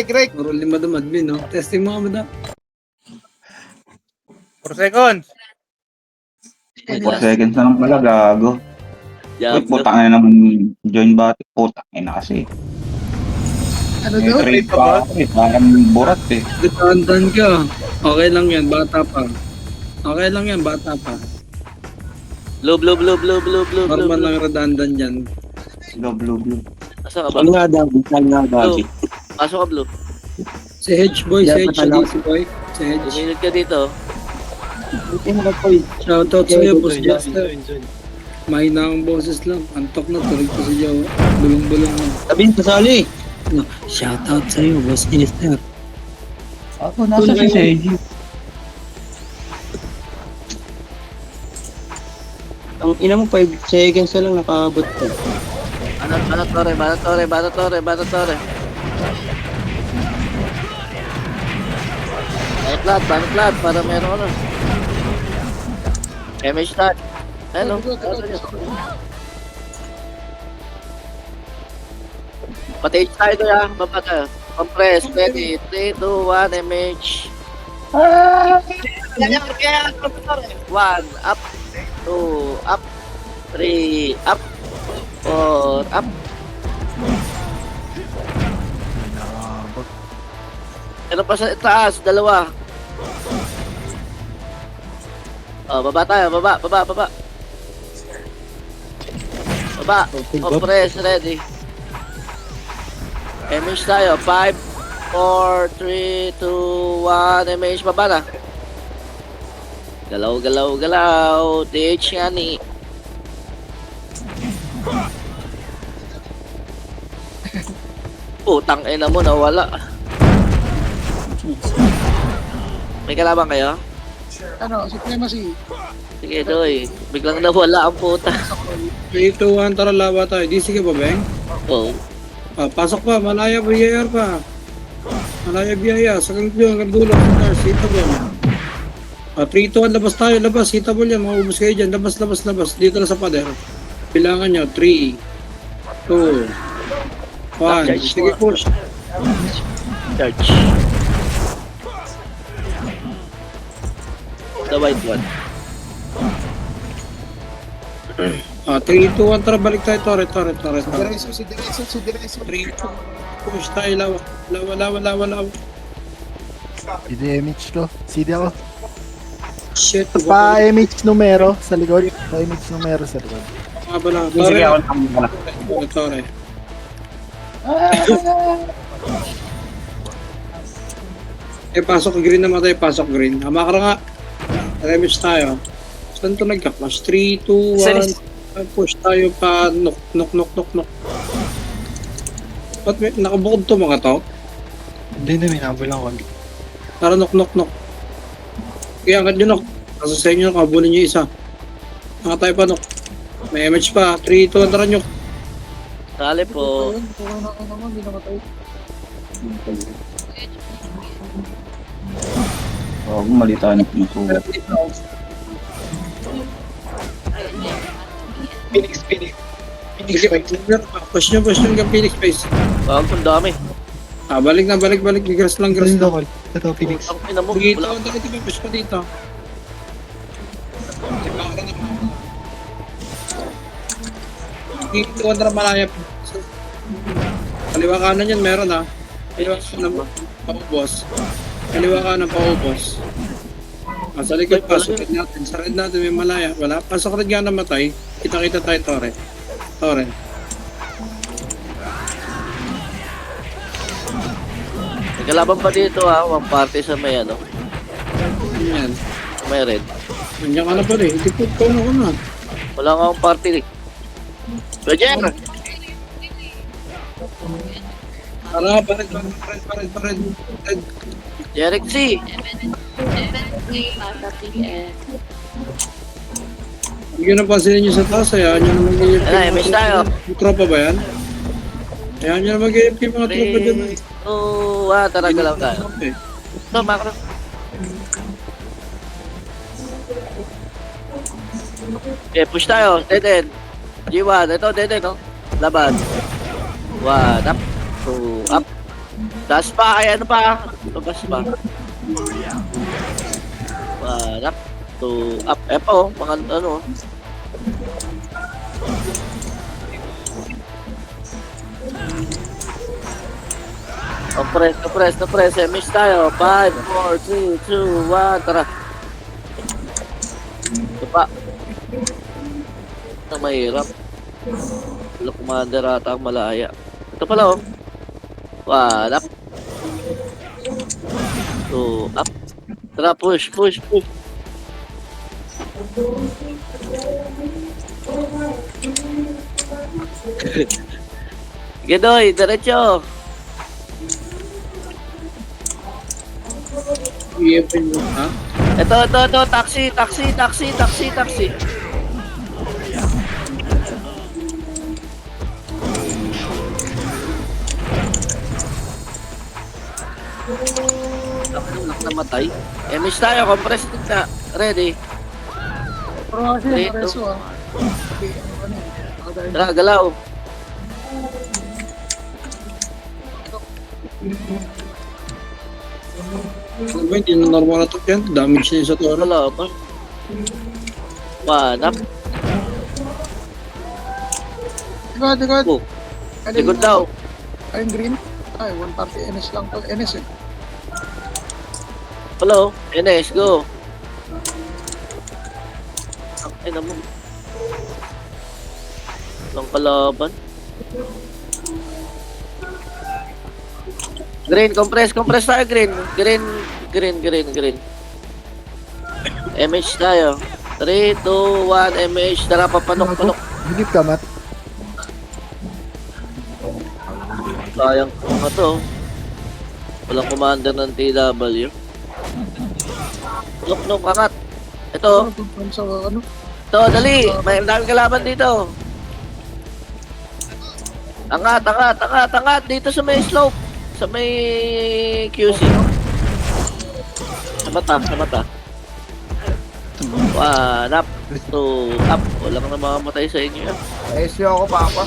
Greg. Puro lima admin, no? Testing mo kami na. 4 seconds. 4 seconds na lang pala, gago. Uy, Diablo. putang na naman join bati. Putang ina kasi. Ano May daw? trade pa ako eh. Parang burat eh. Dahan-dahan ka. Okay lang yan, bata pa. Okay lang yan, bata pa. Blue. Normal lang redundant yan. Blue. Asa ka ba? Saan nga dagi? Blue. Pasok ka, Blue. Si Hedge boy, si Hedge, si boy. Si Hedge. Duminod ka dito. Buti mo na po eh. Shoutout sa'yo, Boss Jester. Mahina ang boses lang. Antok na, tuloy ko si Joe. Bulong-bulong na. Sabihin, pasali. No, shoutout sa'yo, Boss Jester. Ako, nasa si Seiji. Ang ina mo, 5 seconds na lang nakaabot ko. Bata Torre. Banat, para meron ano. MH start. Ano? Pati tayo doon ha, baba tayo. Compress, ready, 3, 2, 1, MH. 1, up, 2, up, 3, up, 4, up. Ano pa sa taas? Dalawa. Oh, baba tayo. Baba. Compress, ready. MH tayo. 5, 4, 3, 2, 1. MH, baba na. Galaw. DH nga ni. Putang ina mo, nawala. May kalaban kayo? Ano, supremacy. Sige, Doy. Biglang nawala ang puta. 3, 2, 1, tara lawa tayo. DC ka ba, Beng? Oh. Pasok pa, malaya BIR pa. Malaya BIR, sakang hanggang dulo. Sita ba? 3, 2, 1, labas tayo, labas. Sita mo yan, maubos kayo dyan. Labas. Dito na sa pader. Bilangan nyo, 3, 2, 1. Sige, push. Charge. The white one. 3, 2, 1, tara balik tayo, Torre. Si Direso. 3, 2, push tayo, lawa. MH to. CD ako. Shit, Pa-MH numero sa likod. Pa-MH numero sa likod. Torre. Sige, ako lang. Torre. Pasok green naman tayo, pasok green. Hamak ka nga. Remage tayo. Saan ito nagka-flash? 3, 2, 1. Push tayo pa. Knock. Ba't may nakabukod to mga to? Hindi na, may nabulang ko. Tara, knock. Kaya angkat nyo knock. Kaso sa inyo, nakabulin nyo isa. Naka tayo pa knock. May image pa. 3, 2, 1, tara nyo. Sali po. Hindi namatay. Oo, mali tayo na pinasulat. Phoenix. Sige, push nyo hanggang Phoenix Space. Ang dami. Balik. Grass lang. Ito, Phoenix. Ang ina mo. Dito, Wala. dito, push pa dito. Dito, kontra malaya. Kaliwa kanan yan, meron ha. Kaliwa kanan paubos. Sa likod pa, sa red natin may malaya. Wala, pasok red nga namatay. Kita tayo, Torre. Nagkalaban pa dito ha. One party sa may ano. Yan. May red. Nandiyan ka na pala eh. Hindi po na. Wala nga akong party eh. Roger! Tara, pared. Jeric C! Hindi na pansinin nyo sa taas, hayaan nyo na mag-iip Ay, miss tayo. Tropa ba yan? Hayaan nyo na mag-iip yung mga tropa dyan. 3, 2, 1, tara galaw tayo. Ito, macro. Okay, push tayo. Dead end. G1. Ito, dead end, no? Laban. 1, up. 2, up. Taas pa, ay ano pa? Labas pa. Up to up. Po, mga ano. Compress. Miss tayo. 5, 4, 3, 2, 1. Tara. Ito pa. Ito mahirap. Wala commander ata ang malaya. Ito pala oh. Up. To up. Tara, push. Gedoy, diretso. Ha? Ito, taxi. Nak namatay. Miss tayo, compress na. Ready. Pero kasi, Dito. Reso ah. Okay, ano, nakadahil. Tara, galaw. Ano ba, hindi na normal na to yan. Damage niya sa toro. Wala pa. Up. Agad. Oh, likod daw. Ayun, green. Ay, 140 NS lang to. NS eh. Hello, NS, go. Ay naman. Walang kalaban. Green, compress tayo, green. Green. MH tayo. 3, 2, 1, MH. Tara, papanok. Hilip ka, Mat. Sayang ko nga to. Walang commander ng TW. Nok, angat. Ito, Sa ano? dali. May daming kalaban dito. Angat. Dito sa may slope. Sa may QC. Sa mata. Up. To up. Walang na mamamatay sa inyo. SU ako, Papa.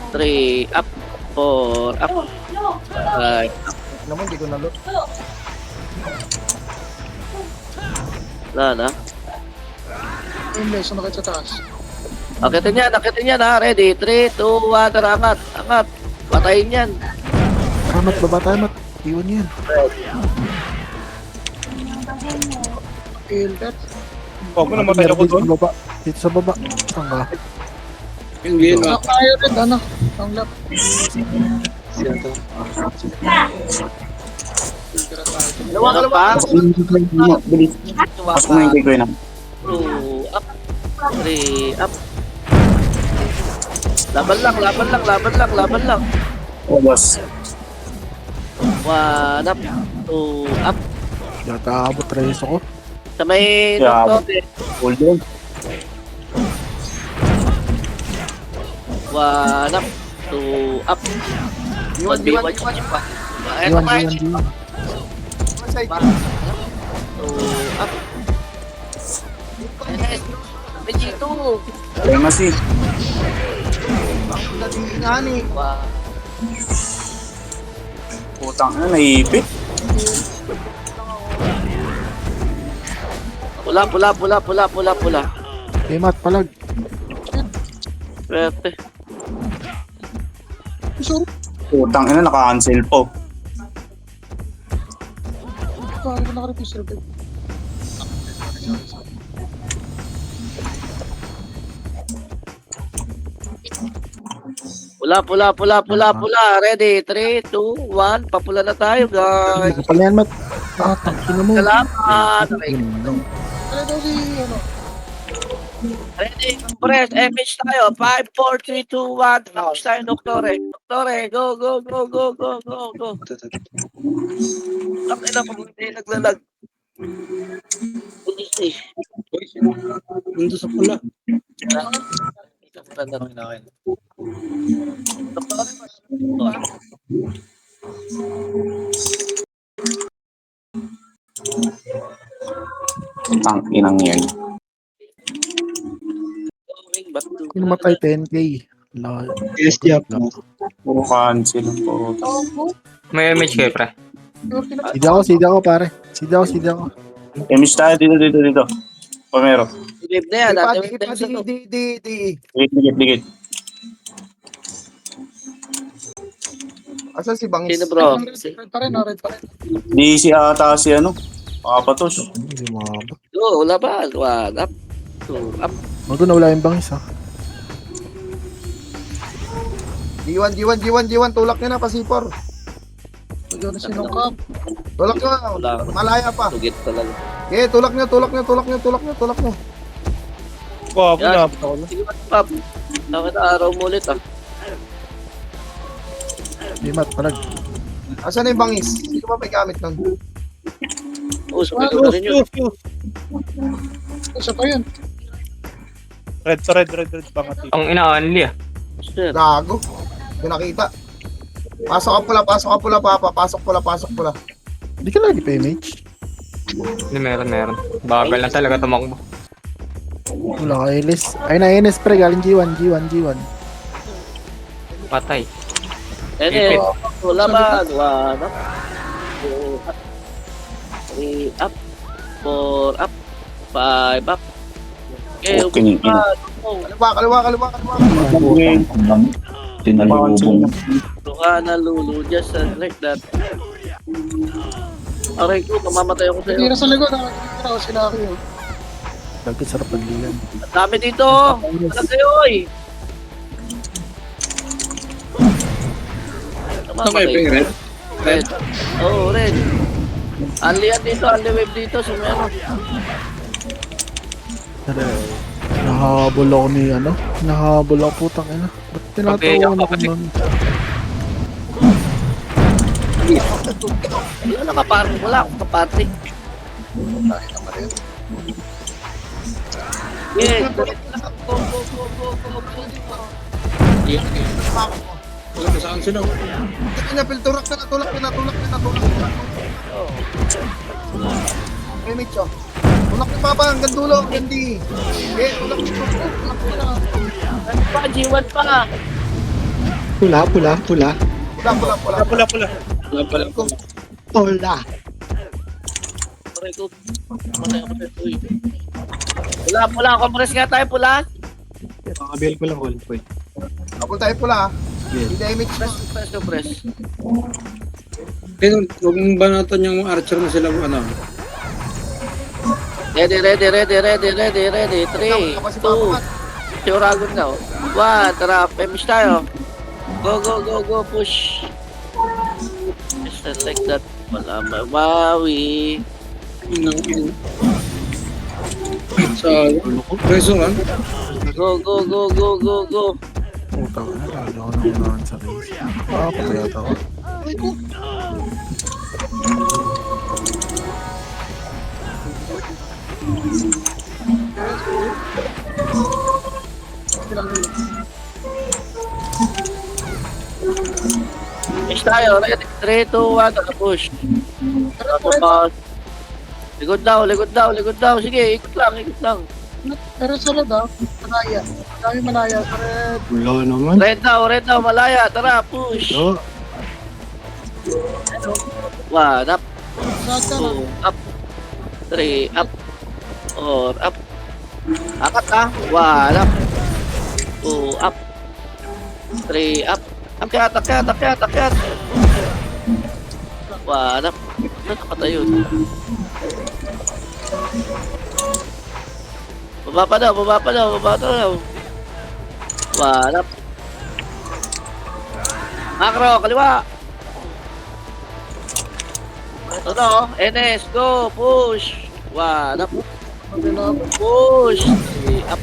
3, up. 4, up. 5, Naman, di ko nalot. wala na. Ayun, Les, sumakit sa taas. Akitin yan ha. Ready? 3, 2, 1. Tara, angat. Patayin yan. Tara, Mat, baba tayo, Mat. Iwan yan. Filter. Huwag mo namatay ako doon. Dito sa baba. Tanga. Hindi na. Tayo rin, ano? Ang lap. Ano pa? Bilis. Pasok na yung kay Kuya na. 2, up. 3, up. Laban lang. Oh, boss. 1, up. 2, up. Yata abot Reso ko. Sa may Yeah. doktor. Hold on. 1, up. 2, up. 1v1 pa. Eto Iwan. pa. 2, up. May G2. Ay, masi. Wow. Putang na, naipit. Pula. Eh, Mat, palag. Swerte. Sorry. Putang na, naka-cancel po. Bakit ko naka-repeat sir? Pula. Ready? 3, 2, 1. Papula na tayo, guys. Nakapala yan, Mat. Tangina mo. Salamat. Yun lang. Ano daw si, ano? Ready? Press. MH tayo. 5, 4, 3, 2, 1. Tapos tayo, Doktore. Go. Ang ina mo, hindi naglalag. Bilis eh. Nandun sa pula. Doktore, mas ito ah. Putang inang yan. Going back to Kung namatay 10k. Lord. Yes, Jack. Puro cancel po. May image kayo, pre. Sida ako, pare. Sida ako. Emis tayo dito. Pamero. Wave na yan. Dati wave na yan sa to. Dikit. Asan si Bangis? Sino bro? Red pa rin, oh, red pa rin. Di si ata si ano. Papatos. Hindi mababa. Oo, laban. One up. Two up. Mago na wala yung bangis, ha. G1. Tulak nyo na, pasipor. Medyo na sinungkap. Tulak nyo. Wala. Malaya pa. Tugit talaga. Okay, tulak nyo. Bago Yan. na. Sige ba, Pap? Nakita araw mo ulit ah. Di mat, palag. Asan na yung Bangis? Sino ba may gamit nun? Oo, sabay ko na rin yun. Isa pa yun. Red pangati. Ang ina-only ah. Shit. Gago. Yung nakita. Pasok ka pula, papa. Pasok pula. Hindi ka lagi pa image. Hindi, meron. Bagal lang talaga tumakbo. Wala ka Elis. Ay na Enes pre, galing G1. Patay. Ene, laban. One up. Two up. Three up. Four up. Five up. Okay, Okay, Kaliwa. Sinalubong. Luhana, Lulu, just like that. Aray ko, mamamatay ako sa'yo. Tira sa likod, nakakita ako sila ako yun. Lagi sarap paglilan. Ang dami dito! Ano kayo, oy? Saan kayo, Ping? Red? Red. Oo, red. Only yan dito, only wave dito, sumero. Nahabol ako ni ano? Nahabol ako putang ina. Ba't tinatawa ako nun? Wala akong kaparte. Yeah, go. Wala ka saan sila? Tulak na. Okay, Mitch, oh. Tulak ni Papa hanggang dulo, hindi. Okay, tulak na. Pa, G1 pa. Pula. Pula. Aray ko. Matay ako sa'yo, uy. Pula. Compress nga tayo, pula. Makabil ko lang, hold point. Kapul tayo pula, ha. Hindi ay Mitch. Press. Huwag mong banatan yung mga archer na sila, ano. Ready. 3, 2. Si Oragon na, oh. 1, tara, femish tayo. Go, push. Just like that. Wala mabawi. Sa, preso lang. Go. Putang ina, lagi ako nakunahan sa race. Patayat ako. Finish tayo. Ready. 3, 2, 1, tara, push. Tapos, likod daw. Sige, ikot lang. Pero sa red, ah, malaya. Dami malaya sa red. Wala naman. Red daw, malaya. Tara, push. Oh. 1, up. Saan ka na? 2, up. 3, up. 4, up. Akat ah. 1, up. 2, up. 3, up. Akyat. 1, up. Nakapatay yun. Baba pa daw. 1, up. Macro, kaliwa. Ito na, oh. NS, go. Push. 1, up. Push. 3, up.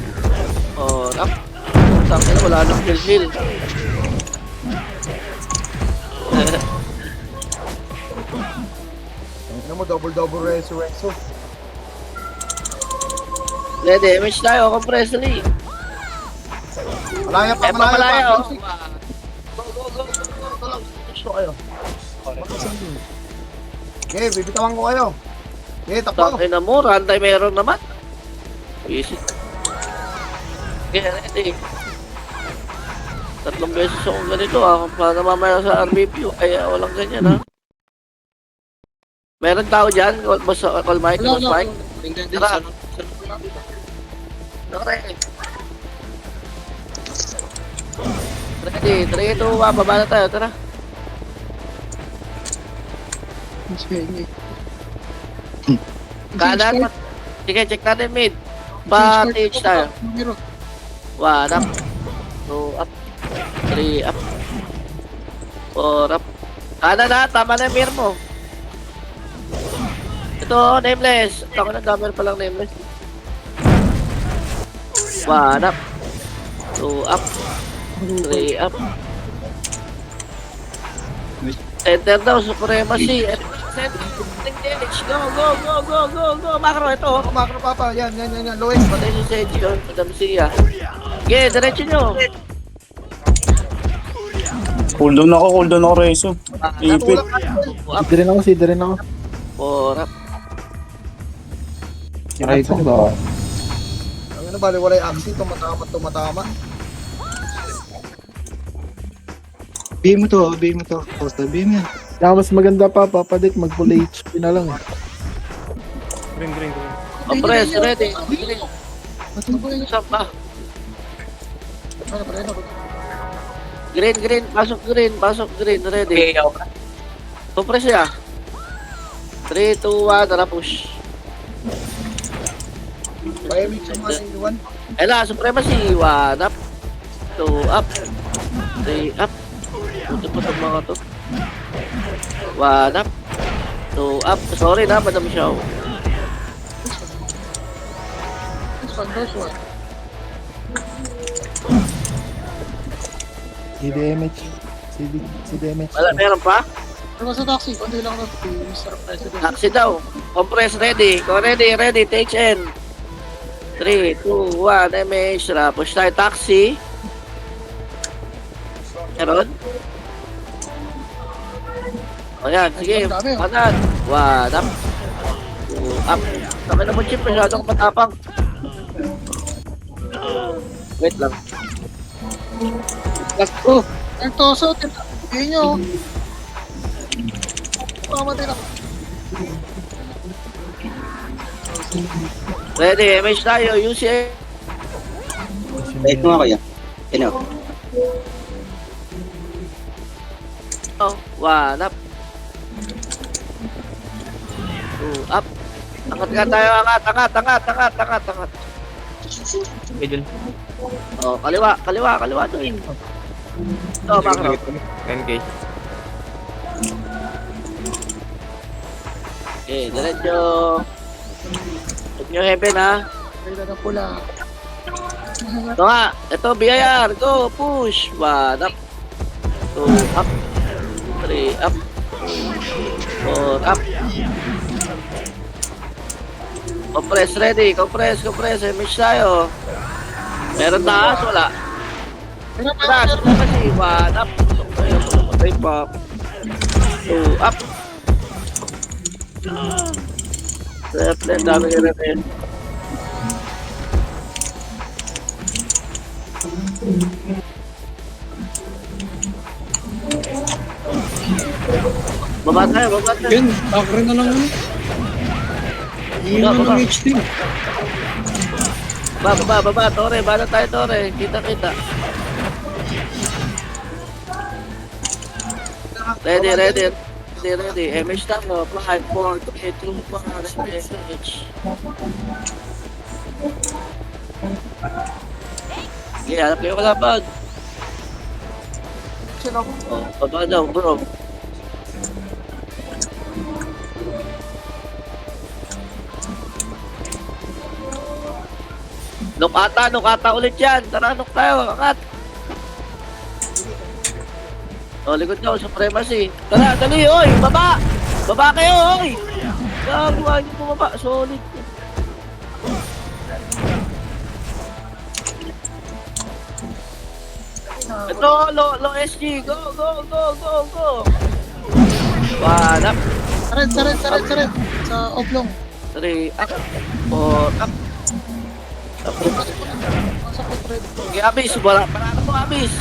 4, up. Tangin, wala nang kill. Ano mo, double reso. Ready, image tayo, compressly. Malaya pa. Malaya, oh. Go. Gusto kayo. Okay, bibitawan ko kayo. Okay, takbo. Tangin na mo, rantay meron naman. Easy. Okay, ready. Tatlong beses akong ganito para mamaya sa RBP. Ay, walang ganyan ha. Meron tao dyan? Boss Mike? Boss Mike? Tara. Tara. Ready, 3, 2, 1, baba na tayo, tara. Kanan, sige, check natin mid. Pa-TH tayo. 1 up, 2 up, 3 up, 4 up. Kanan na, tama na yung mirror mo. Ito, nameless. Ako na, dammer pa lang nameless. 1 up, 2 up, 3 up. Center daw, supremacy. Center, damage. Go, go, go, go, go, go. Macro, ito. Macro papa, yan. Lowest. Patay si Sergio, Madam Sia. Okay, diretso nyo. Cooldown ako, Rezo. Ipit. Sida rin ako. 4 up. Aray ko ba? Ano bali, wala yung axi. Tumatama. Bigay mo to. Costa, bigay mo yan. Kaya mas maganda pa, papadik, mag-full HP na lang. Green. Press, ready. Saan ba? Green, pasok green, ready. Compress ya. 3, 2, 1, tara push. Paimik sa mga tingduan. Ela, supremacy. 1 up, 2 up, 3 up. Puto mga to. 1 up, 2 up. Sorry na, Madam Xiao. Si damage. Si damage. Wala, meron pa? Ano sa taxi? Kundi lang na Mr. President. Taxi daw. Compress ready. Go ready. THN. 3, 2, 1. MH. Push tayo. Taxi. Meron? O yan. Sige. Kanan. 1 up. 2 up. Kami na mo chip. Masyadong matapang. Wait lang. Let's go. Ang toso, tingin nyo. Mamatay na. Ready. MH tayo. UCA. Wait mo kaya. Yan o. 1 up. 2 up. Angat tayo. Angat. Middle. Oh, kaliwa to in. Oh, macro. 10k. Okay, diretso. Huwag nyo heaven ha. Kailan na pula. Ito nga, ito BIR, go, push. 1 up. 2 up. 3 up. 4 up. Compress ready, compress. MH tayo. Meron taas, wala. Taas, kasi 1 up. Patay pa. 2 up. Left, dami ka rin. Baba tayo. Yan, back rin na lang ano. Hindi na Baba. ng HD. Baba, Tore. Bala tayo, Tore. Kita. Ready. MH tayo. 5, 4, 3, 2, 1, MH. Okay, hanap kayo kalaban. Oh, baba daw, bro. Nuk ata ulit yan. Tara, nuk tayo. Angat. O, likod daw, supremacy. Tara, dali, oy. Baba. Baba kayo, oy. Gagawa niyo bumaba. Solid. Ito, low SG. Go. 1 up. Saret. Sa oblong. 3 up. 4 up. Pasok ko, Fred. Okay, Abis. Parang mo, Abis.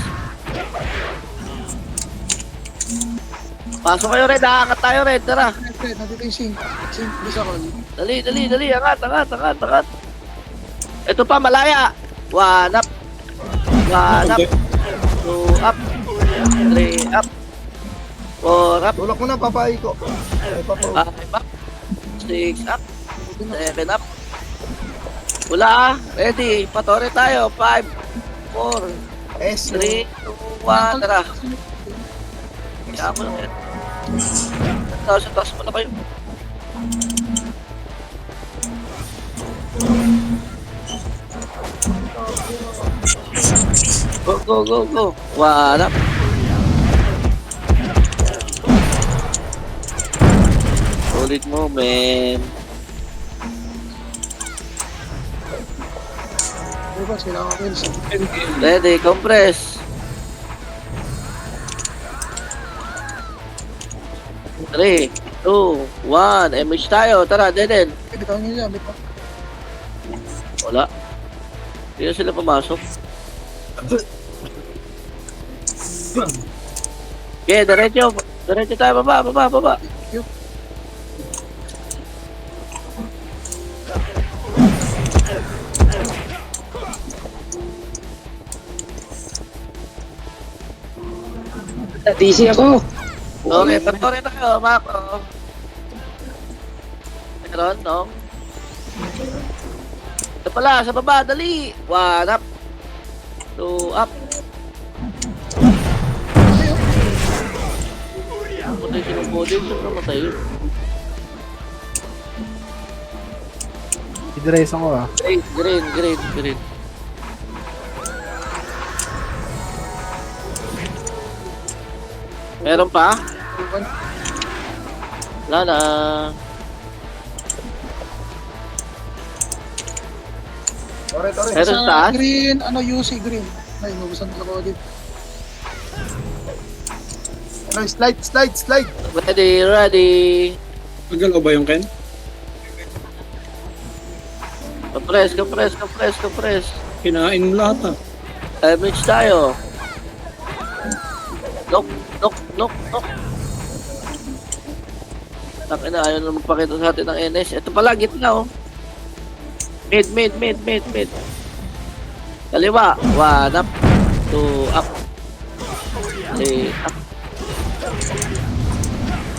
Pasok kayo, Red. Aangat tayo, Red. Tara. Red, nandito yung sink. Sink, bisa ko. Dali. Angat. Ito pa, malaya. 1 up. 1 up. 2 up. 3 up. 4 up. Tulak mo na, papahay ko. Ay, papa. 5 up. 6 up. 7 up. Wala ah. Ready. Patore tayo. 5, 4, S. 3, 2, 1. Tara. Kaya mo lang yan. Taas mo na kayo. Go. 1 up. Solid mo, man. Diba, sila ako Wills. Ready, compress. 3, 2, 1. MH tayo. Tara, Deden. Bitaw niyo yan, bitaw. Wala. Hindi na sila pumasok. Okay, diretso. Diretso tayo. Baba. Natisi ako. Okay, patore tayo, Mako. Meron, no? Ito pala, sa baba, dali. 1 up. 2 up. Patay silang body, saan namatay yun? I-dress ako ah. Green. Meron pa? Wala na. Tore. Meron Sa taas? green, UC green. Ay, mabusan ko ako dito. Ano, slide. Ready. Magalaw ba yung Ken? Compress. Kinain mo lahat ah. Damage tayo. Knock. Takina, ayaw na magpakita sa atin ng NS. Ito pala, gitna oh. Mid. Kaliwa. 1 up. 2 up. 3 up.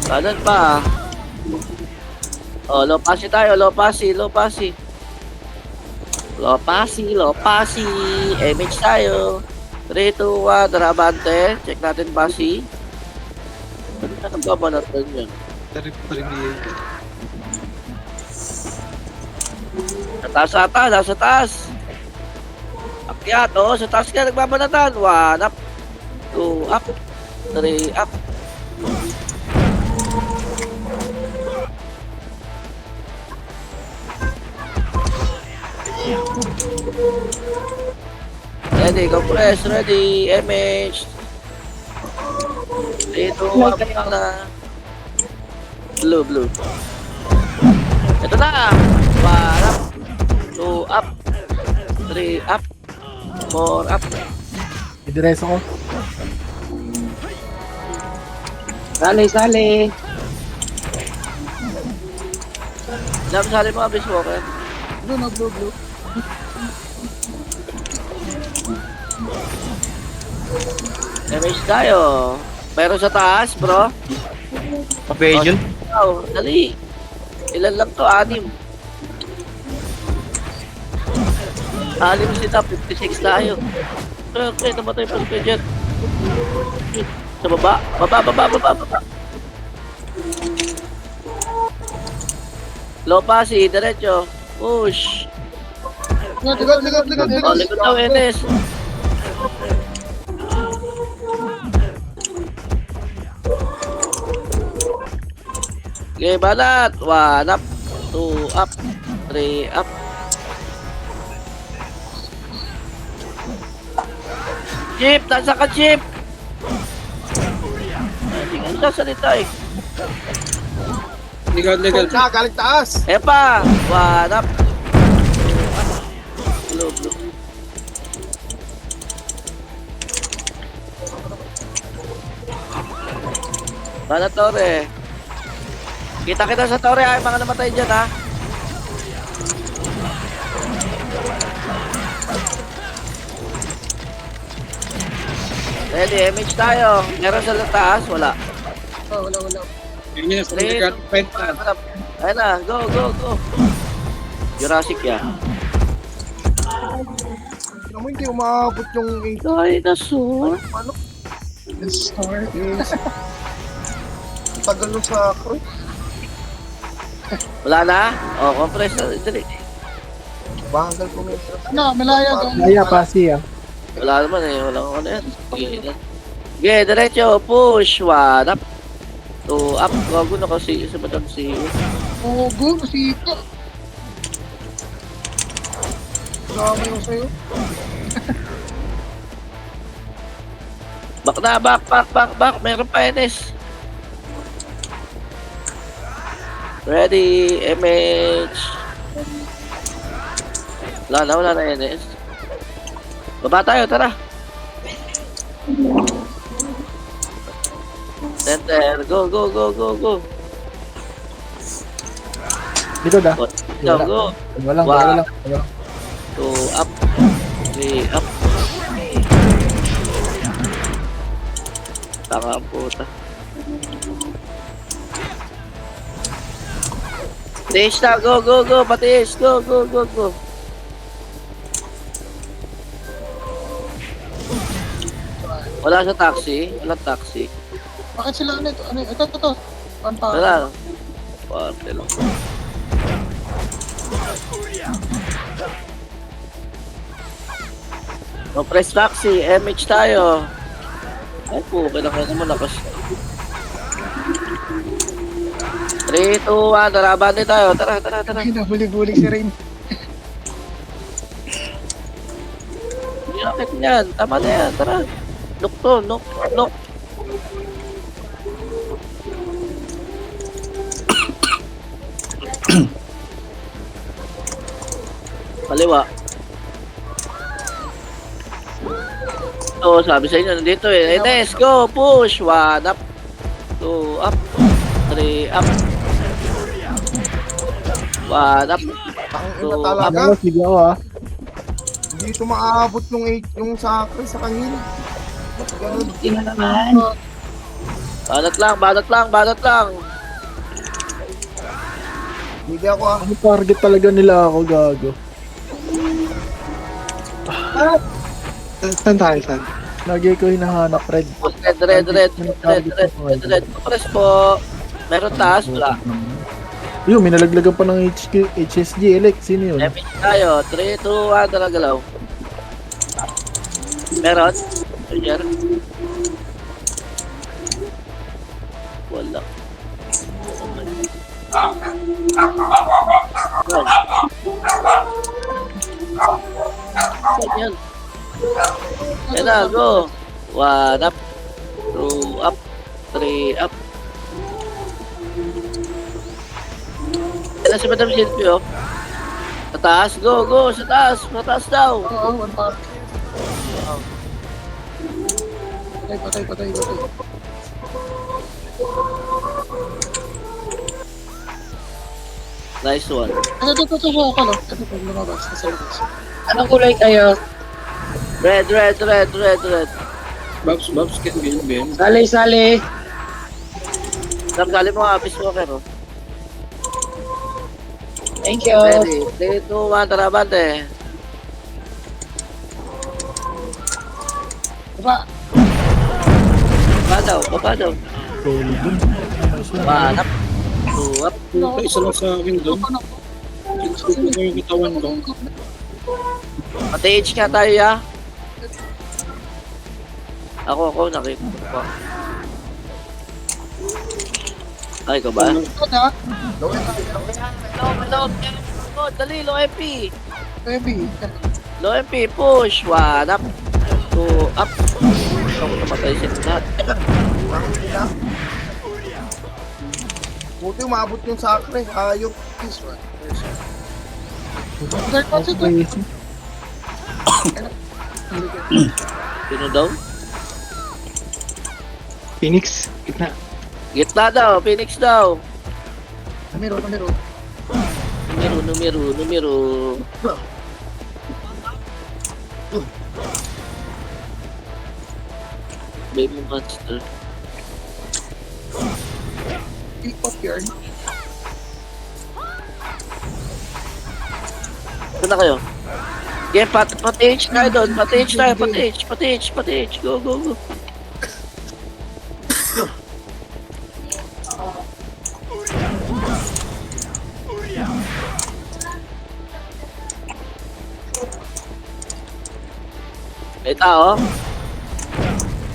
Kanan pa. Oh, low passy tayo. Low passy. MH tayo. 3, 2, 1. Darabante. Check natin passy. Ano na nagbabanatan yun? Nasa taas. Akyat, oh. Sa taas ka nagbabanatan. 1 up. 2 up. 3 up. Ready, compress, ready, MH. 3, 2, 1 na. Blue. Ito na. 1 up. 2 up. 3 up. 4 up. I-dress ako. Sali. Sali mga Beast Walker. Blue. MH tayo. Meron sa taas, bro. Papayon. Oh, dali. Ilan lang to? 6. 6 sila, 56 tayo. Okay, namatay pa si Pedjet. Sa baba. Low passy, diretso. Push. Likod. Oh, likod daw, NS. Okay, balat. 1 up. 2 up. 3 up. Chip! Nasa ka, Chip! Hindi ka sasalita eh. Legal. Galing taas. Epa! 1 up. Blue. Bala Torre. Kita sa Torre, ay mga namatay dyan, ha? Ready, image tayo. Meron sa taas, wala. Wala. Yun yun, sa mga fight pa. Ayun na, go. Jurassic yan. Ano mo, hindi umabot yung 8. Dinosaur. Ano? Let's start. Yes. Tagal nung sakre. Wala na? O, compress. Dali. Bagal ko may Ano, malaya doon. Kaya pa siya. Wala naman eh. Wala ko ano yan. Okay, diretso. Push. 1 up. 2 up. Gago na kasi sa batang si... Oo, go. Masito. Dami ko sa'yo. Back na, back. Meron pa, Enes. Ready, image. Wala na, Enes. Baba tayo, tara. Center, go. Dito da. Go. Walang. 2 up. 3 up. Tanga ang puta. Patish na, go. Patish, go. Wala sa taxi. Walang taxi. Bakit sila ano ito? Ito. Panta. Wala. Parte lang. No press taxi. MH tayo. Ay po, kailangan mo lakas. 3, 2, 1. Tara, bandi tayo. Tara. Ay, nabuli-buli si Rain. Hindi nakit niyan. Tama na yan. Tara. Look to. Look. Kaliwa. Sabi sa inyo, nandito eh. Let's go, push. 1 up. 2 up. 3 up. 1 up. Tangina talaga. Sige ako Hindi ito maaabot yung 8 yung sakre sa kanina. Ba't ganun? Banat lang. Hindi ako Ano target talaga nila ako, gago. Saan tayo? Lagi ko hinahanap, Red. Red. Press po. Meron taas, wala. Yun, may nalaglagan pa ng HSG Elect. Sino yun? Epic tayo. 3, 2, 1, talagalaw. Meron? Roger. Wala. Yan. Yan na, go. 1 up. 2 up. 3 up. Yan na si Madam Silvio. Sa taas, go. Sa taas daw. Oo, one part. Patay. Nice one. Ito siya ako, no? Ito po, lumabas. Nasa labas. Anong kulay kayo? Red. Babs, can be. Sali. Nagkali mo nga, Peace Walker, oh. Thank you. Ready. 3, 2, 1, tara, bante. Baba. Baba daw. 1 up. 2 up. Puta, isa lang sa akin doon. Sinusuko ko yung katawan ko. Pati-H nga tayo, ya. Ako, nakita ko. Ay, ikaw ba? Ito na. Low, dali, low MP. Baby. Low MP, push. 1 up. 2 up. Ako namatay siya lahat. Buti umabot yung sakre. Ayok. This one. Third pass ito. Sino daw? Phoenix. Gitna. Gitna daw, Phoenix daw. Numero. Numero. Baby monster. Pick up yarn. Saan na kayo? Okay, pati-H tayo doon. Pati-H tayo, pati-H. Go. May tao.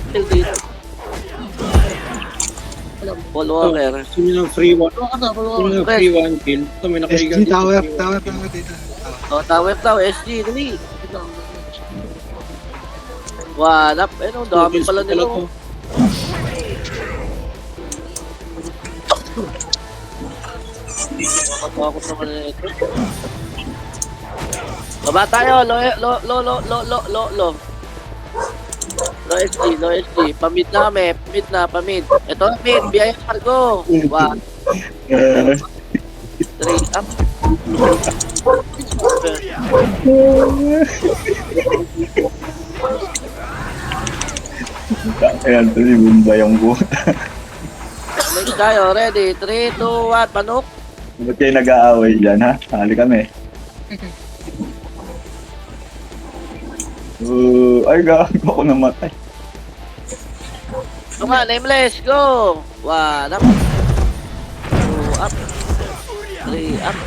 Kill dito. Ball walker. Gusto nyo ng free one. Tulungan ka, Gusto nyo ng free one kill. Ito, may nakaigan SG dito. tower dito. O, tower daw, SG, dali. Wanap. Eh, no, dami Kills pala ko nila. to. Matakot naman na ito. Baba tayo, lo. Low SG. Pamid na kami, pamid. Ito na mid, biyaya cargo. 1, 3, up. Ayan, ito si Bumba yung buta. Next tayo, ready? 3, 2, 1, panok. Ba't kayo nag-aaway dyan, ha? Hali kami. Ay, gago ako namatay. Ito nga, nameless, go! 1, up. 2, up. 3, up.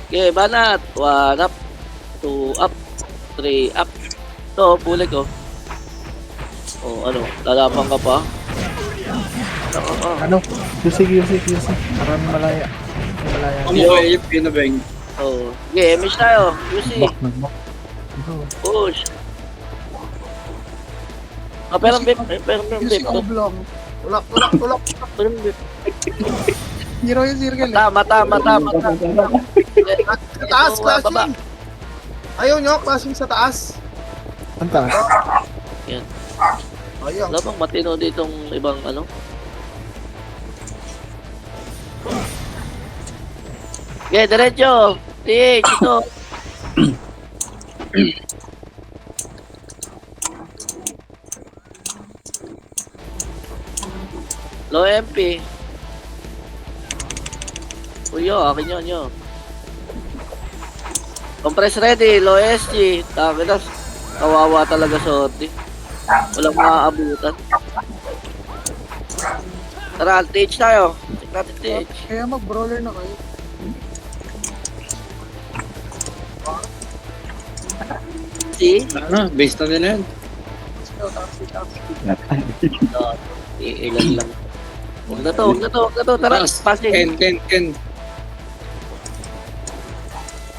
Okay, banat. 1, up. 2, up. 3, up. Ito, puli ko. Oh, ano, lalaban ka pa? Ano? QC. Maraming malaya. Ang mga AFK na bang. Oh, okay, image tayo. QC. Nag-knock. Push. Pero bip. Yung si Oblong. Tulak. Zero yung circle. Mata. Sa taas, Baba. clashing. Ayaw nyo, clashing sa taas. Ang taas. Ayaw. Wala bang matino ditong ibang ano? Okay, diretso. TH, ito. Low MP. Uyo, akin yun. Compress ready, low SG. Takilas. Kawawa talaga sa Ordi. Walang maaabutan. Tara, TH tayo. Check natin TH. Kaya mag-brawler na kayo. See? Ano, base na nila yan. Ilan lang. Huwag na to. Tara, passing. Ken.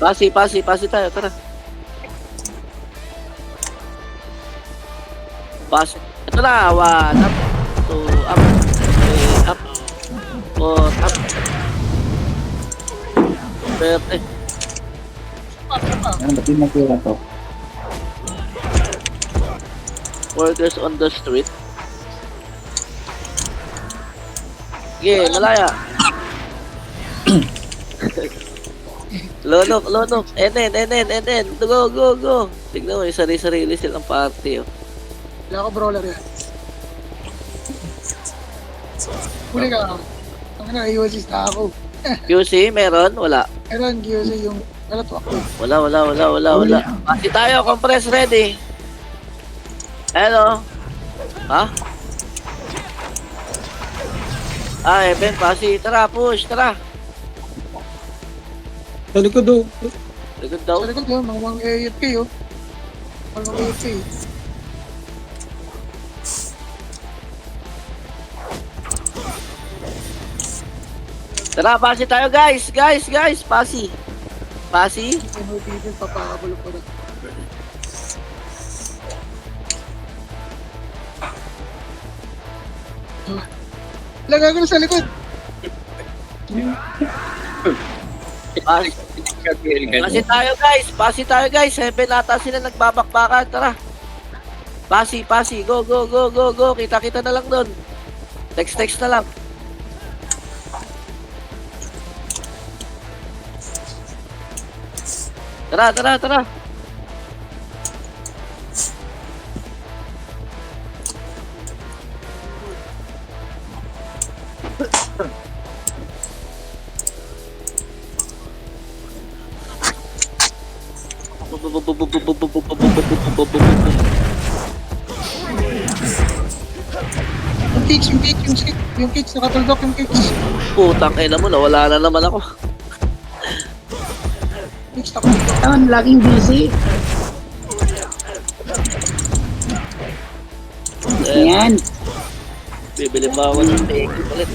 Pasi tayo, tara. Pass. Ito na, 1 up, 2 up, 3 up, 4 up. Pwede. Ano, ba't yung nakira to? Workers on the street. Okay, malaya. Lonok. Enen. Go. Tignan mo, yung sarili silang party. Oh. Wala ko brawler yan. Huli ka. Ang na-iwasis na ako. QC, meron? Wala. Meron, QC yung kalatwak ko. Wala. Pati tayo, compress ready. Hello? Ha? Ay, Ben, pasi. Tara, push, tara. Sa likod do. Likod daw. Sa likod yun, mga AFK yun. Mga AFK. Tara, pasi tayo, guys. Pasi. Ano dito, papakabulo ko na. Lagay ko na sa likod. Pasi tayo, guys. 7 ata sila nagbabakbakan. Tara. Pasi. Go. Kita na lang doon. Text na lang. Tara. Yung kicks, nakatuldok yung kicks. Putang ina mo, nawala na naman ako. Kicks, nakatuldok. Ang laging busy. Yan. Bibili ba ako ng take ulit?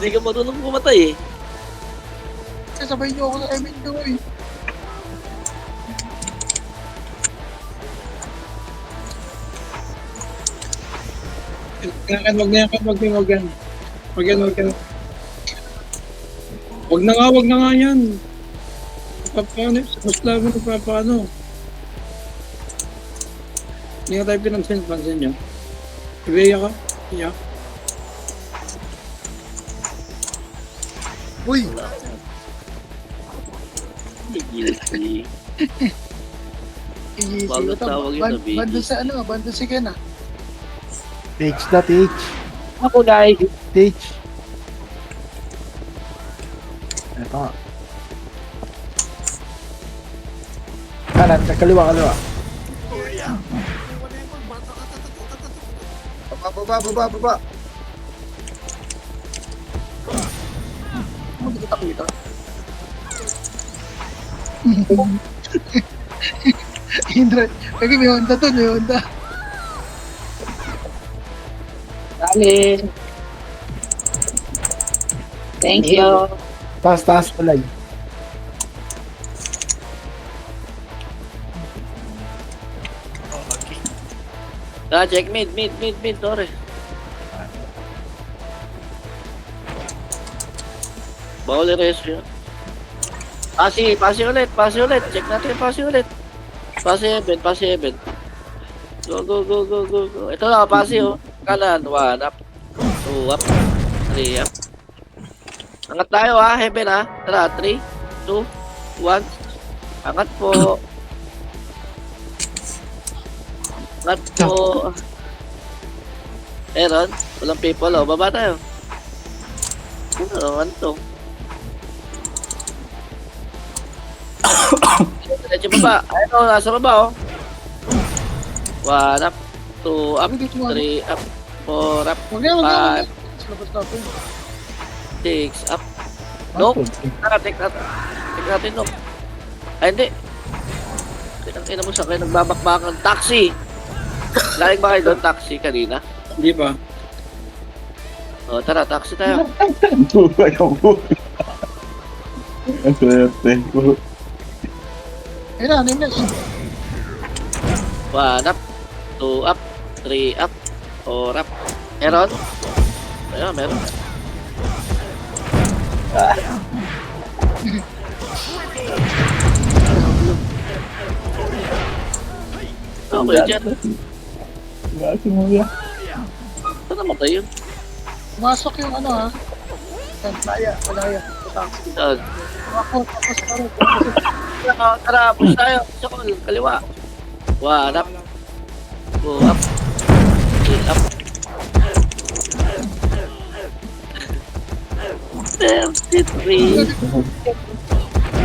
Hindi ka marunong pumatay eh. Sabay niyo ako sa MN2 eh. Wag yan. Wag na nga yan. Paano? Mas labo na paano? Hindi nga tayo pansin niyo. Ibeya ka? Yeah. Uy! Guilty. Easy Bago tawag yun na baby. Banda si Ken ah. Teach na, teach. Ako guys. Teach. Ito nga. Kanan, kaliwa. Baba. Hindi kita kita. Indra, lagi may Honda to, may Honda. Dali. Thank you. Taas tulay. Check mid, tore. Bawal i-reso yun. Pasi ulit. Check natin, pasi ulit. Pasi event. Go. Ito na, pasi oh. Kanan, 1 up. 2 up. 3 up. Angat tayo ha, heaven ha. Tara, 3, 2, 1. Angat po. Aaron, walang people oh. Baba tayo. Ano naman to? Diretso baba. Ayun oh, nasa baba oh. 1 up, 2 up, 3 up, 4 up, Huwag yan. 5, Labas natin. 6 up. No? Tara, take natin no. Ay hindi. Kinang mo sa akin, nagbabakbakan. Taxi! Laling ba kayo doon, taxi kanina? Hindi pa. O, tara, taxi tayo. Ang swerte. Ayun na, nameless. 1 up, 2 up, 3 up, 4 up. Meron? Ayun, meron. Okay, dyan. Saan namatay yun? Pumasok yung ano ha. Yan, malaya. Taxi. Saan? Ako, tapos parang. Tara, push tayo. Sa kaliwa. 1 up, 2 up, 3 up. 33.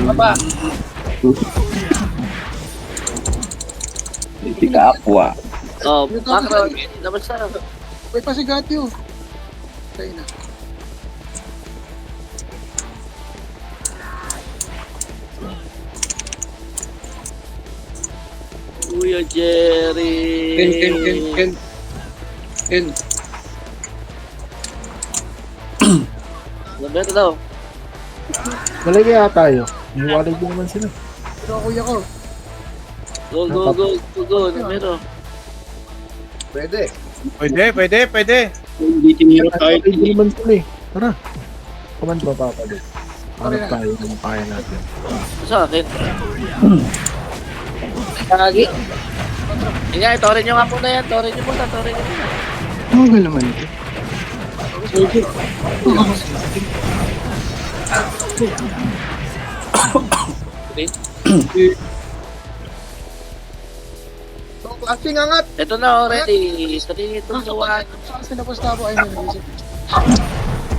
Baba. Hindi ka aqua. Oh, background. Labas na. May pasigat yun. Tayo na. Kuya Jerry. Ken. Ano daw? Malagay tayo. Iwalay din naman sila. Pero kuya ko. Go, go, go, go, go. Numero. Pwede. Pwede. Hindi tiniro tayo. Hindi naman sila eh. Tara. Command ba papalit? Hanap tayo ng kaya natin. Sa akin. Lagi. Nga, torin nyo nga muna yan. Torin nyo muna. Magal naman ito. So, klaseng angat. Ito na already. 3, 2, 1. Saan sinapos na ako? Ay, may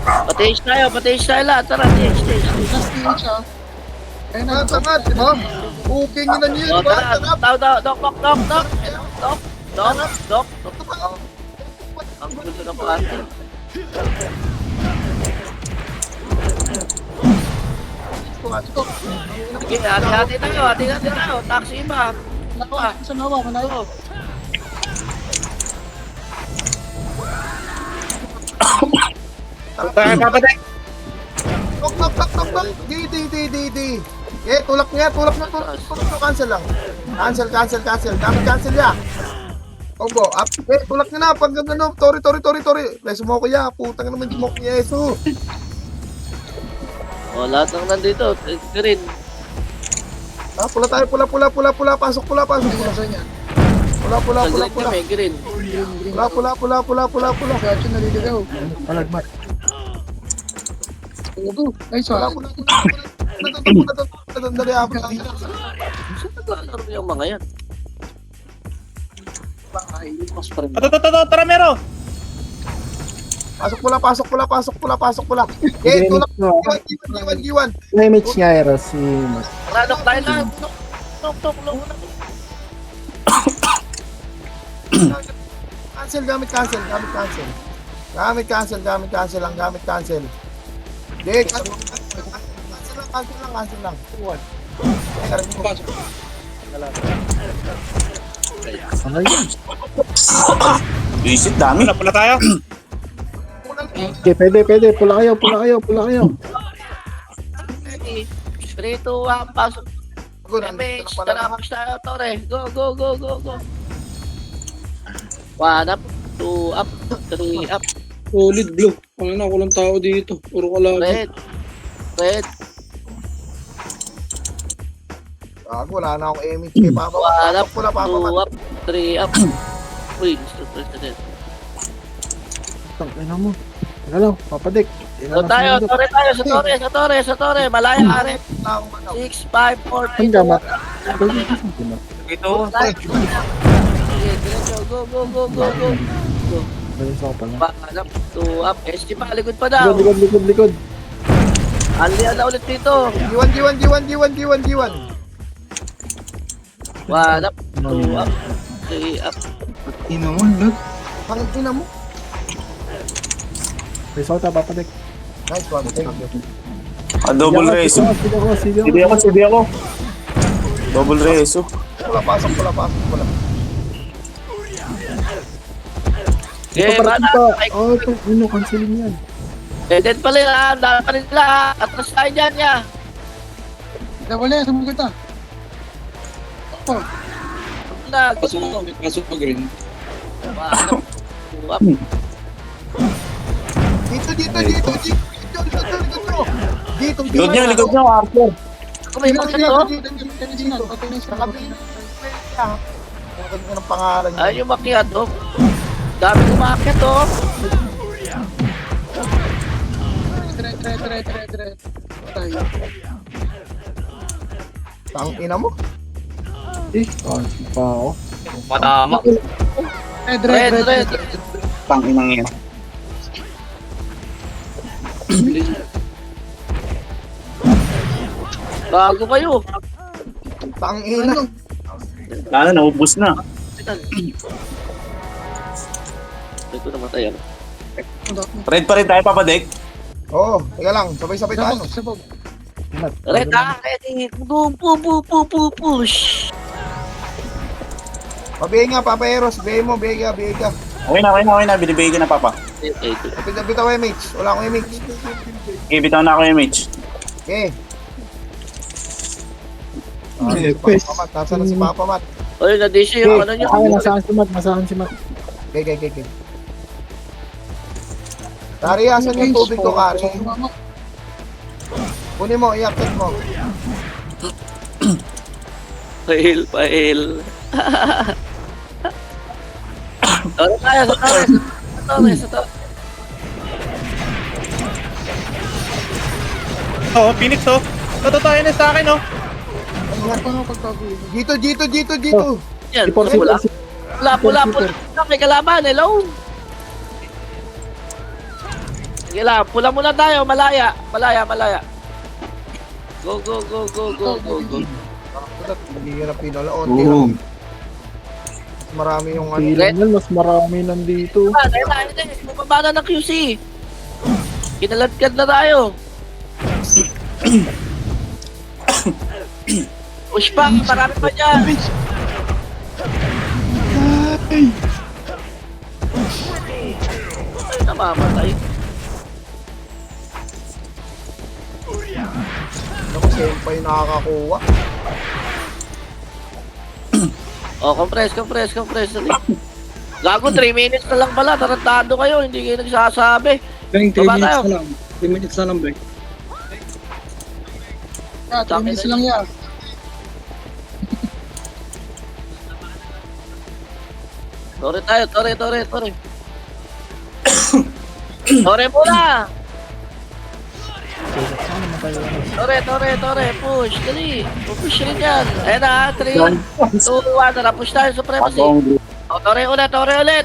Patage tayo lahat. Tara, stage. Last PH ah. Ayun na. Angat, di ba? Okay nyo na niyo, O, di ba? tara. Angat. Dok. Ang gusto ng party. Sige, hati-hati tayo. Taxi ba? Nawa, sa nawa, malayo. Tok. Di. Tulak niya. Cancel lang. Cancel. Cancel ya. Ogo, up. Tulak niya na. Pag ano, tori. Smoke ya. Putang naman smoke niya, eso. O, lahat ng nandito. Green. Pula tayo, pula. Pasok, pula. Sa niya. Pula. Sa green kami, green. Pula. Gacho naliligaw. Palagmat. Ugo. Ay, sa. Pula. Dali ako. Saan naglalaro yung mga yan? Ay, mas pa rin. Tara, Mero! Pasok pula. Tulak. Giwan. May match nga Eros si Mas. Ranok tayo lang. Tok. Cancel. Gamit cancel lang. Cancel lang. Ano yun? Visit, dami. Pula tayo. Okay, pwede. Pula kayo. 3, 2, 1, pasok. MH, tara, push tayo, Tore. Go. 1 up, 2 up, 3 up. Solid blue. Ang ina, walang tao dito. Puro kalagi. Red. Wala na akong aiming. Kay Papa. 1 up, Pula, Papa. 2 up, 3 up. Uy, gusto president. Tangina mo. Teka lang, papadik. So tayo, sa Tore. Malaya, Arep. 6, 5, 4, 3, 2, 1. Ito. Sige, diretso. Go. Balis ako pala. 1 up, 2 up. SG pa, likod pa daw. Likod. Alian na ulit dito. Giwan. 1 up, 2 up, 3 up. Ino mo, lag. Pangina mo. Balis ako, papadik. Nice one. Thank you. Double reso. Sige ako. Double reso. Pula. Okay, mana. Cancelin yan. Dead pala yan. Daan pa rin nila. Atras tayo dyan niya. Dawal na, sumugod na. Oh, Pasok pa green. 1 up, 2 up. Dito. Likod nyo, Arthur. Ako may mga to. Original, patay na siya. Ang ng pangalan niya. Ayun yung makiat, oh. Dami kumakit, oh. Tre. Patay. Tangina mo. Pa ako. Matama. Red. Tanginang yan. Bago kayo. Tangina. Lalo, naubos na. Ito namatay ako. Red pa rin tayo, papadik. Oo, teka lang. Sabay-sabay tayo. Sabog. Red, ready. Boom, push. Pabigay nga, Papa Eros. Bigay mo. Okay na. Binibigay ko na, Papa. Bitaw MH. Wala akong MH. Okay, bitaw na ako yung MH. Okay. Si Papa Mat. Nasaan na si Papa Mat? Oy, na-DC yung ano niya. Ay, nasaan si Matt? Nasaan si Matt? Okay. Kari, asan yung tubig ko, Kari? Kunin mo, i-update mo. Pail. Tore tayo, sa tore. Oh, Phoenix oh. Totoo na sa akin oh. Dito. Yan, Ipor pula. May kalaban, hello. Sige lang, pula muna tayo, malaya. Go. Mahirap pinalaon. Boom. Marami yung ano. Pilang mas marami nandito. Bumaba na ng QC. Kinaladkad na tayo. Push pa, marami pa dyan. Ay, namamatay. Ako, senpai nakakakuha. Oh, compress. Gago, 3 minutes na lang pala. Tarantado kayo, hindi kayo nagsasabi. Bang, 3 Baba minutes tayo. na lang. 3 minutes na lang, Bang. 3 minutes lang yan. Tore tayo, tore. Tore muna! Tore, push, dali. Push rin yan. Ayan na, 3, 2, 1, tara-push tayo, supremacy. O, tore ulit,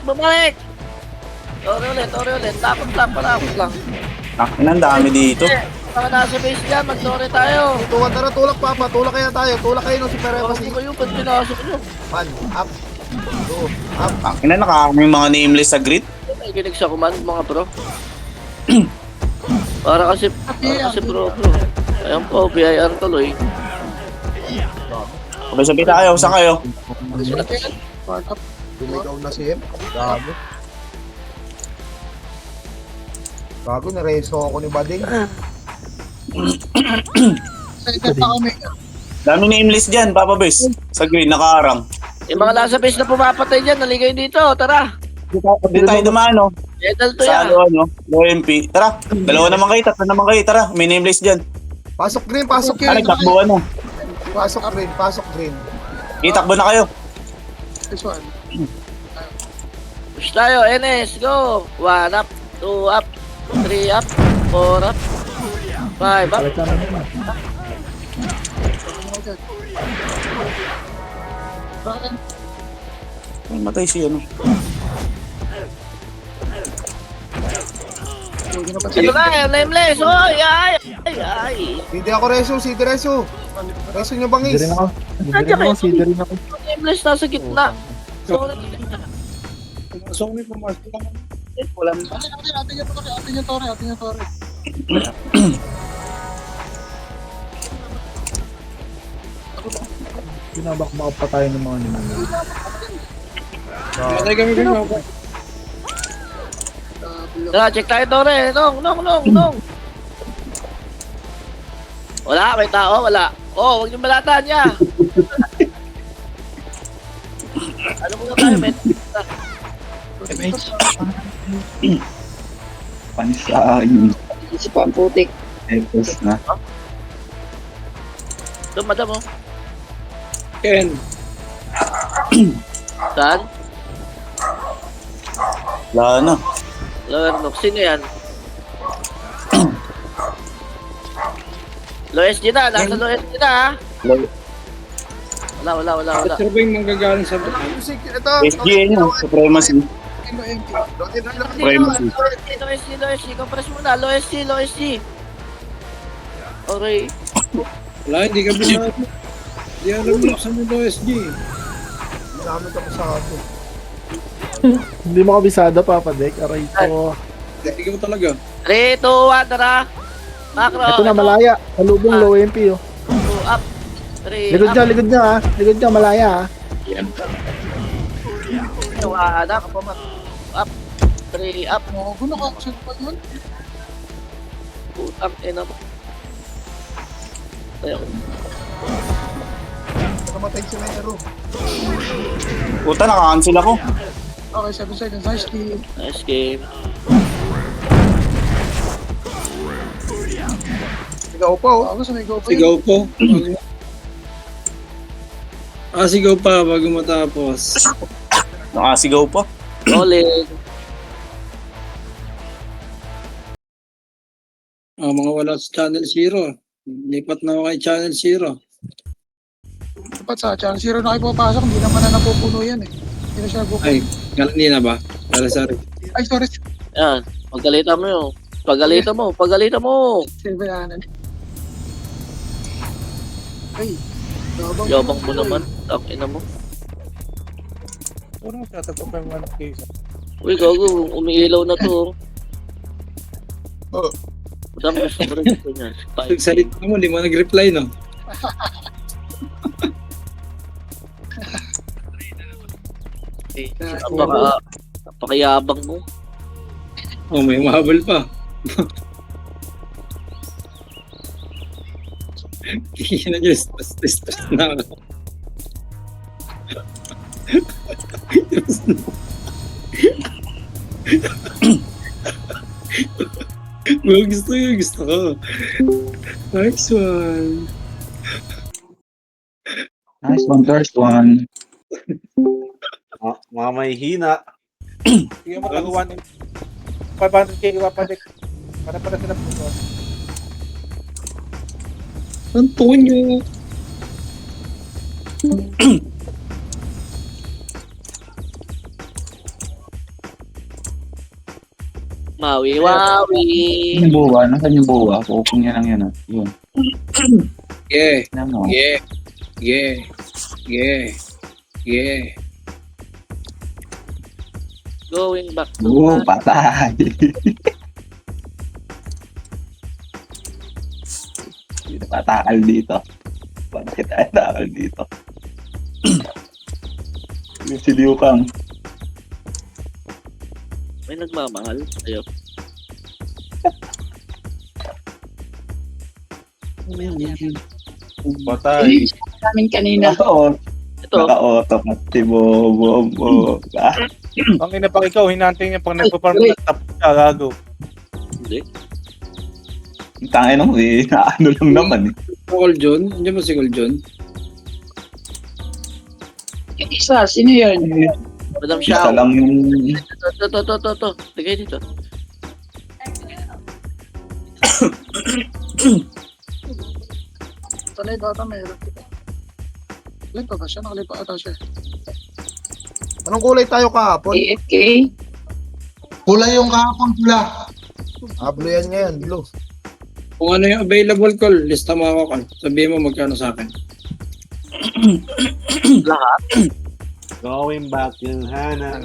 bumalik. Tore ulit, takot lang. Ang dami dito. Mga nasa base dyan, mag-tore tayo. Tara, tulak Papa. Tulak kaya tayo. Tulak kayo ng super Kasi embassy. ko yung pag pinasok nyo. Man, up. Go, up. Ang may mga nameless sa grid. May ginig sa command, mga bro. Para kasi bro. Ayan po, BIR tuloy. Sabi tayo, saan kayo? Tumigaw na si M. Gago, nareso ako ni Bading. Second pa kami. Dami nameless dyan, Papa Bes. Sa grid, nakaarang. Yung mga nasa base na pumapatay dyan, naligay dito, tara. Hindi tayo dumaan, no? Medal to Sa yan. low MP. Tara, tatlo naman kayo, tara. May nameless dyan. Pasok green, pasok Ah, green. nagtakbuhan na. Pasok green. Itakbo na kayo. This one. Push tayo, NS, go! 1 up, 2 up, 3 up, 4 up, 5 up. Ay, matay siya, no? Ito na, nameless, oy, ay. Hindi ako reso, City reso. Reso nyo bangis. Hindi rin ako. Nameless nasa gitna. Sorry. Pasok mo yung pumasok lang. Wala Atin yung tore. Pinabakbaka pa tayo ng mga animal. Matay kami, Bang. Tara, check tayo, Tore. Nong. Wala, may tao, wala. Oh, huwag niyong balatan niya. Ano mo na tayo, men? Pansain. Si Pamputik. Epos na. Doon, madam, oh. Ken. Saan? Wala na. Lower Nook. Sino yan? Low SG na. Nasa low SG na, ha? Wala. Sir Bang, manggagaling sa Music, ito. SG nyo, supremacy. Low SG. Compress muna. Low SG. Okay. Wala, hindi ka bisado. Hindi alam mo sa mga OSG. Dami ka sa ato. Hindi mo kabisado, Papa Dek. Aray ko. Hindi ka mo talaga. 3, 2, 1, tara. Macro. Ito na, malaya. Salubong low MP, oh. 2 up. 3 Likod up. niya, ha. Likod niya, malaya, ha. Anak, up. 3 up. Gulo ka, action pa yun. Putang ina mo. Ayun. Namatay si Mero. Puta, naka-cancel ako. Okay, 7 seconds. Nice team. Nice game. Sigaw pa oh. Ako sa may go pa Sigaw po. Sigaw pa bago matapos. Nakasigaw pa. Solid. Mga wala sa Channel Zero. Lipat na ako kay Channel Zero. Dapat sa channel 0 na kayo papasok, hindi naman na napupuno yan eh. Hindi na siya buko. Ay, kanina ba? Sorry. Ay, sorry. Yan. Pagalitan mo yun. Pagalitan mo. Silvayanan. Ay, Yabang mo naman. Takin na mo. Puro magtatagpo pa yung 1K. Uy, gago. Umiilaw na to. Oh. Dami na sobrang ito niya. Nagsalita mo, di mo nag-reply, no? Napakayabang mo. Oh, may mahabol pa. Kaya na dyan, stress na ako. Gusto ko. Next one. Nice one, first one. Mga may hina. Sige mo taguan. 500k iwapadik. Para sila po. Antonio. Mawi-wawi. Yung buwa, nasan yung buwa? Pupong niya lang yun. Yun. Yeah. Yan mo. Yeah. Going back to Oo, patay. Hindi na patakal dito. Bakit tayo takal dito? Yung si Liu Kang. May nagmamahal. Ayaw. Patay. namin kanina. Ito. Naka-auto ka si Bobo. Ang ina pag ikaw, hinantay niya pag nagpa-farm na tapos ka, gago. Hindi. Tangin mo eh. Ano lang naman eh. Call John? Hindi mo si Call John? Isa, sino yun? Madam Isa Xiao. lang yung... Ito. Tigay dito. Talay bata meron. Lipa ba siya? Nakalipa ata siya. Anong kulay tayo kahapon? AFK? Kulay yung kahapon pula. Blue yan ngayon, blue. Kung ano yung available call, lista mo ako call. Sabihin mo magkano sa akin. Lahat. Going back yung hana.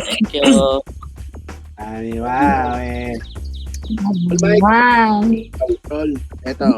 Thank you. Wow, eh. Wow. Call. Ito.